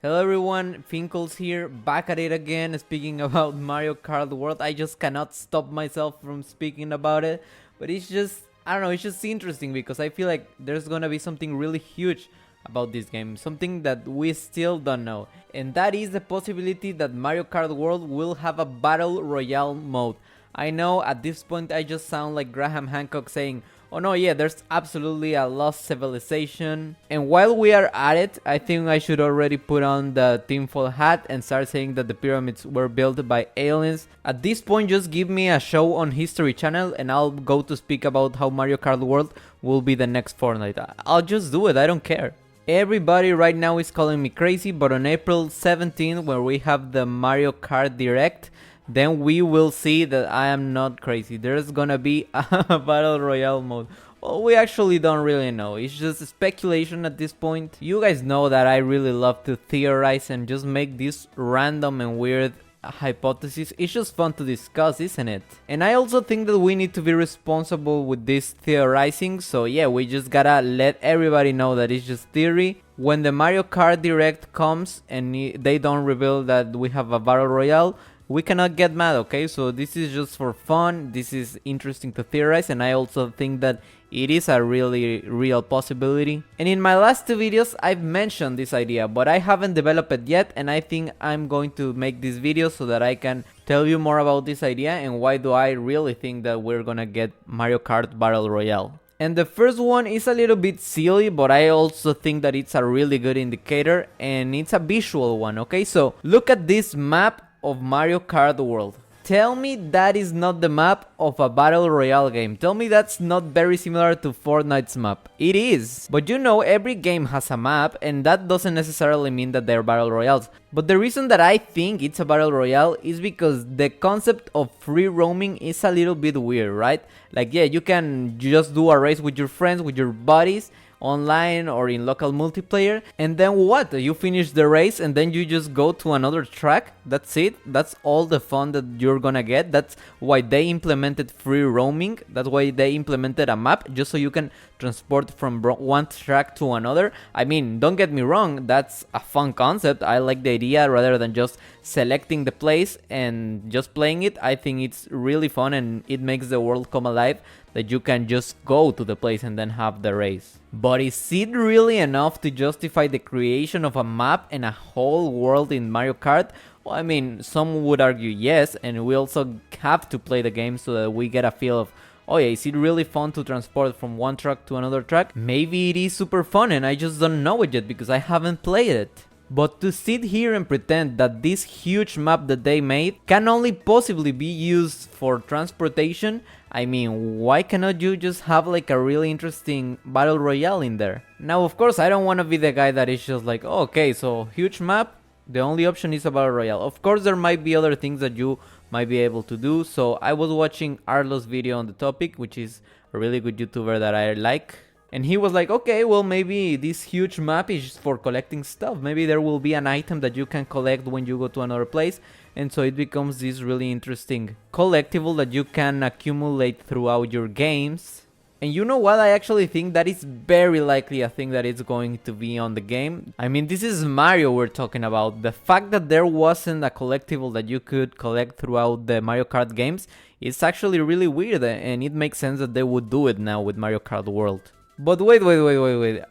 Hello everyone, Finkles here, back at it again, speaking about Mario Kart World. I just cannot stop myself from speaking about it, but I don't know, it's just interesting because I feel like there's gonna be something really huge about this game, something that we still don't know, and that is the possibility that Mario Kart World will have a Battle Royale mode. I know at this point I just sound like Graham Hancock saying, oh no, yeah, there's absolutely a lost civilization. And while we are at it, I think I should already put on the tinfoil hat and start saying that the pyramids were built by aliens. At this point, just give me a show on History Channel and I'll go to speak about how Mario Kart World will be the next Fortnite. I'll just do it, I don't care. Everybody right now is calling me crazy, but on April 17th, where we have the Mario Kart Direct, then we will see that I am not crazy. There's gonna be a Battle Royale mode. Well, we actually don't really know. It's just speculation at this point. You guys know that I really love to theorize and just make these random and weird hypotheses. It's just fun to discuss, isn't it? And I also think that we need to be responsible with this theorizing. So yeah, we just gotta let everybody know that it's just theory. When the Mario Kart Direct comes and they don't reveal that we have a Battle Royale, we cannot get mad, okay? So this is just for fun, this is interesting to theorize, and I also think that it is a really real possibility. And in my last two videos, I've mentioned this idea, but I haven't developed it yet, and I think I'm going to make this video so that I can tell you more about this idea and why do I really think that we're gonna get Mario Kart Battle Royale. And the first one is a little bit silly, but I also think that it's a really good indicator, and it's a visual one, okay? So look at this map of Mario Kart World. Tell me that is not the map of a Battle Royale game. Tell me that's not very similar to Fortnite's map. It is. But you know, every game has a map, and that doesn't necessarily mean that they're Battle Royales. But the reason that I think it's a Battle Royale is because the concept of free roaming is a little bit weird, right? Like, yeah, you can just do a race with your friends, with your buddies, online or in local multiplayer, and then what? You finish the race and then you just go to another track. That's it. That's all the fun that you're gonna get. That's why they implemented free roaming. That's why they implemented a map, just so you can transport from one track to another. I mean, don't get me wrong, that's a fun concept. I like the idea rather than just selecting the place and just playing it. I think it's really fun and it makes the world come alive, that you can just go to the place and then have the race. But is it really enough to justify the creation of a map and a whole world in Mario Kart? Well, I mean, some would argue yes, and we also have to play the game so that we get a feel of, oh yeah, is it really fun to transport from one track to another track? Maybe it is super fun and I just don't know it yet because I haven't played it. But to sit here and pretend that this huge map that they made can only possibly be used for transportation, I mean, why cannot you just have like a really interesting Battle Royale in there? Now, of course, I don't want to be the guy that is just like, oh, okay, so huge map, the only option is a Battle Royale. Of course, there might be other things that you might be able to do. So I was watching Arlo's video on the topic, which is a really good YouTuber that I like. And he was like, okay, well, maybe this huge map is for collecting stuff. Maybe there will be an item that you can collect when you go to another place. And so it becomes this really interesting collectible that you can accumulate throughout your games. And you know what? I actually think that is very likely a thing that is going to be on the game. I mean, this is Mario we're talking about. The fact that there wasn't a collectible that you could collect throughout the Mario Kart games is actually really weird. And it makes sense that they would do it now with Mario Kart World. But wait.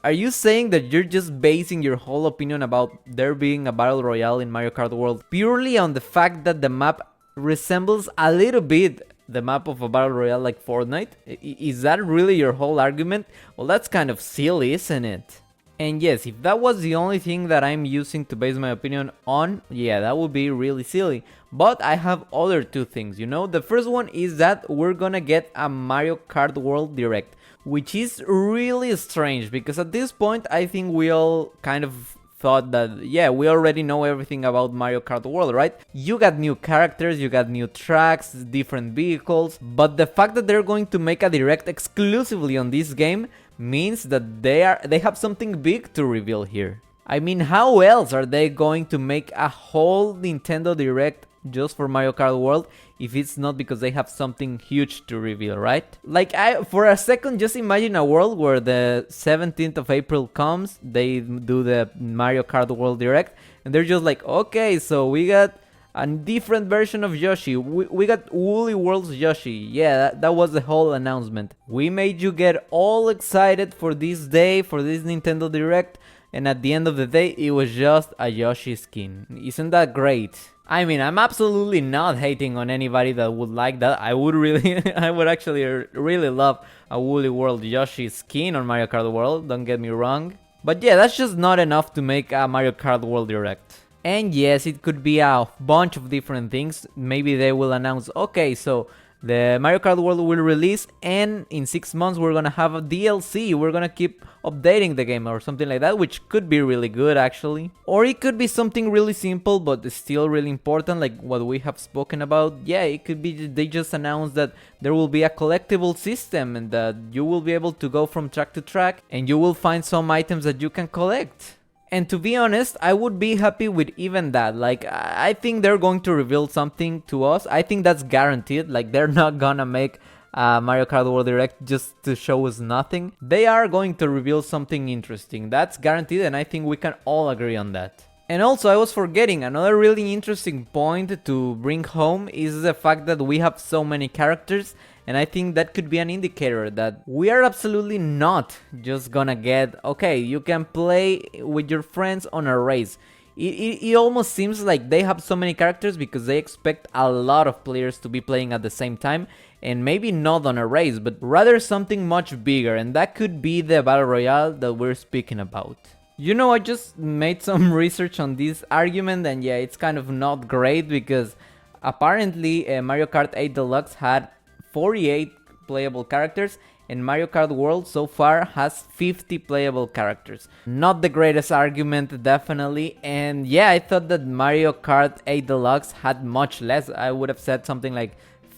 Are you saying that you're just basing your whole opinion about there being a Battle Royale in Mario Kart World purely on the fact that the map resembles a little bit the map of a Battle Royale like Fortnite? Is that really your whole argument? Well, that's kind of silly, isn't it? And yes, if that was the only thing that I'm using to base my opinion on, yeah, that would be really silly. But I have other two things, you know? The first one is that we're gonna get a Mario Kart World Direct, which is really strange because at this point I think we all kind of thought that, yeah, we already know everything about Mario Kart World, right? You got new characters, you got new tracks, different vehicles, but the fact that they're going to make a direct exclusively on this game means that they have something big to reveal here. I mean, how else are they going to make a whole Nintendo Direct just for Mario Kart World if it's not because they have something huge to reveal, right? Like, for a second, just imagine a world where the 17th of April comes, they do the Mario Kart World Direct, and they're just like, okay, so we got a different version of Yoshi. We got Woolly World's Yoshi. Yeah, that was the whole announcement. We made you get all excited for this day, for this Nintendo Direct, and at the end of the day, it was just a Yoshi skin. Isn't that great? I mean, I'm absolutely not hating on anybody that would like that. I would actually really love a Woolly World Yoshi skin on Mario Kart World, don't get me wrong. But yeah, that's just not enough to make a Mario Kart World Direct. And yes, it could be a bunch of different things. Maybe they will announce, okay, so the Mario Kart World will release, and in 6 months we're gonna have a DLC. We're gonna keep updating the game or something like that, which could be really good actually. Or it could be something really simple but still really important, like what we have spoken about. Yeah, it could be they just announced that there will be a collectible system and that you will be able to go from track to track and you will find some items that you can collect. And to be honest, I would be happy with even that. Like, I think they're going to reveal something to us. I think that's guaranteed. Like, they're not gonna make Mario Kart World Direct just to show us nothing. They are going to reveal something interesting. That's guaranteed, and I think we can all agree on that. And also, I was forgetting, another really interesting point to bring home is the fact that we have so many characters, and I think that could be an indicator that we are absolutely not just gonna get, okay, you can play with your friends on a race. It almost seems like they have so many characters because they expect a lot of players to be playing at the same time, and maybe not on a race, but rather something much bigger, and that could be the Battle Royale that we're speaking about. You know, I just made some research on this argument, and yeah, it's kind of not great because apparently Mario Kart 8 Deluxe had 48 playable characters and Mario Kart World so far has 50 playable characters. Not the greatest argument, definitely, and yeah, I thought that Mario Kart 8 Deluxe had much less. I would have said something like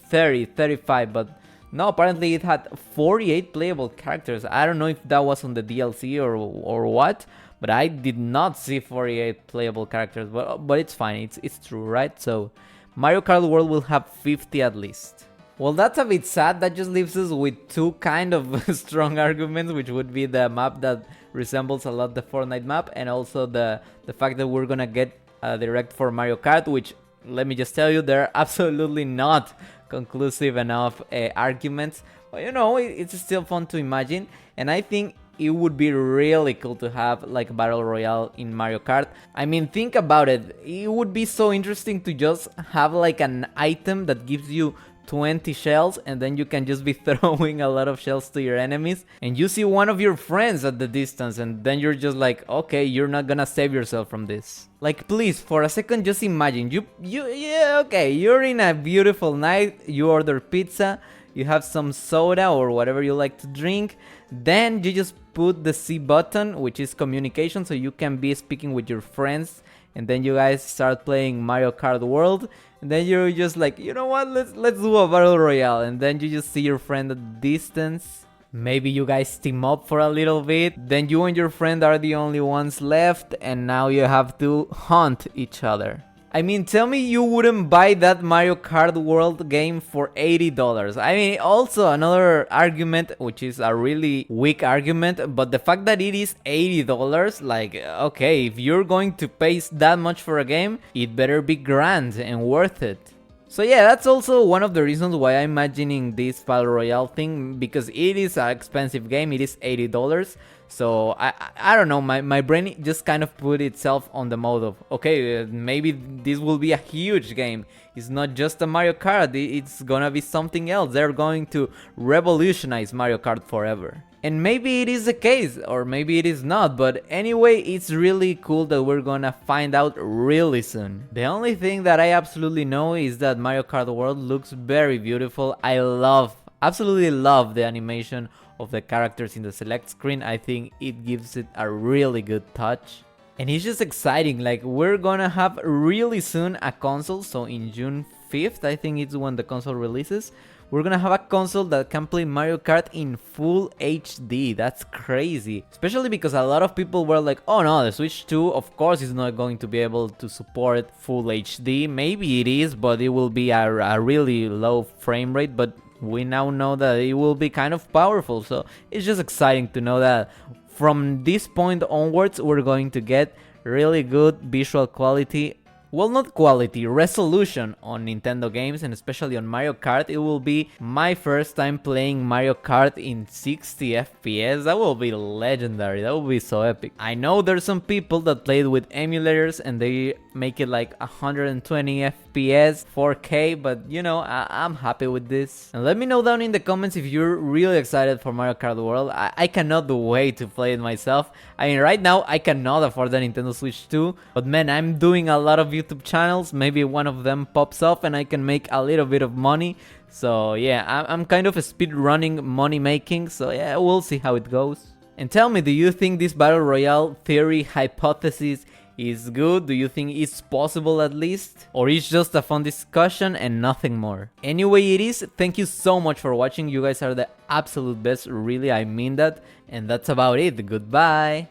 30, 35, but no, apparently it had 48 playable characters. I don't know if that was on the DLC or what, but I did not see 48 playable characters, but it's fine, it's true, right? So Mario Kart World will have 50 at least. Well, that's a bit sad. That just leaves us with two kind of strong arguments, which would be the map that resembles a lot the Fortnite map, and also the fact that we're gonna get a direct for Mario Kart, which, let me just tell you, they're absolutely not conclusive enough arguments. But you know, it's still fun to imagine, and I think it would be really cool to have like Battle Royale in Mario Kart. I mean, think about it. It would be so interesting to just have like an item that gives you 20 shells, and then you can just be throwing a lot of shells to your enemies, and you see one of your friends at the distance, and then you're just like, okay, you're not gonna save yourself from this. Like, please, for a second, just imagine yeah, okay, you're in a beautiful night, you order pizza, you have some soda or whatever you like to drink, then you just put the C button, which is communication, so you can be speaking with your friends, and then you guys start playing Mario Kart World, and then you're just like, you know what, let's do a Battle Royale, and then you just see your friend at the distance. Maybe you guys team up for a little bit, then you and your friend are the only ones left, and now you have to hunt each other. I mean, tell me you wouldn't buy that Mario Kart World game for $80. I mean, also another argument, which is a really weak argument, but the fact that it is $80, like, okay, if you're going to pay that much for a game, it better be grand and worth it. So yeah, that's also one of the reasons why I'm imagining this Battle Royale thing, because it is an expensive game, it is $80. So I don't know, my brain just kind of put itself on the mode of, okay, maybe this will be a huge game. It's not just a Mario Kart, it's gonna be something else. They're going to revolutionize Mario Kart forever. And maybe it is the case, or maybe it is not, but anyway, it's really cool that we're gonna find out really soon. The only thing that I absolutely know is that Mario Kart World looks very beautiful. I absolutely love the animation of the characters in the select screen. I think it gives it a really good touch. And it's just exciting, like we're gonna have really soon a console, so in June 5th, I think it's when the console releases, we're gonna have a console that can play Mario Kart in full HD. That's crazy. Especially because a lot of people were like, oh no, the Switch 2 of course is not going to be able to support full HD. Maybe it is, but it will be a really low frame rate, but we now know that it will be kind of powerful. So it's just exciting to know that from this point onwards we're going to get really good visual quality. Well, not quality, resolution on Nintendo games, and especially on Mario Kart. It will be my first time playing Mario Kart in 60 FPS. That will be legendary. That will be so epic. I know there's some people that played with emulators and they make it like 120 FPS, 4K, but you know, I'm happy with this. And let me know down in the comments if you're really excited for Mario Kart World. I cannot wait to play it myself. I mean, right now I cannot afford the Nintendo Switch 2, but man, I'm doing a lot of YouTube channels. Maybe one of them pops off and I can make a little bit of money. So yeah, I'm kind of a speed running money making. So yeah, we'll see how it goes. And tell me, do you think this Battle Royale theory hypothesis is good? Do you think it's possible at least? Or it's just a fun discussion and nothing more? Anyway, it is. Thank you so much for watching. You guys are the absolute best. Really, I mean that. And that's about it. Goodbye.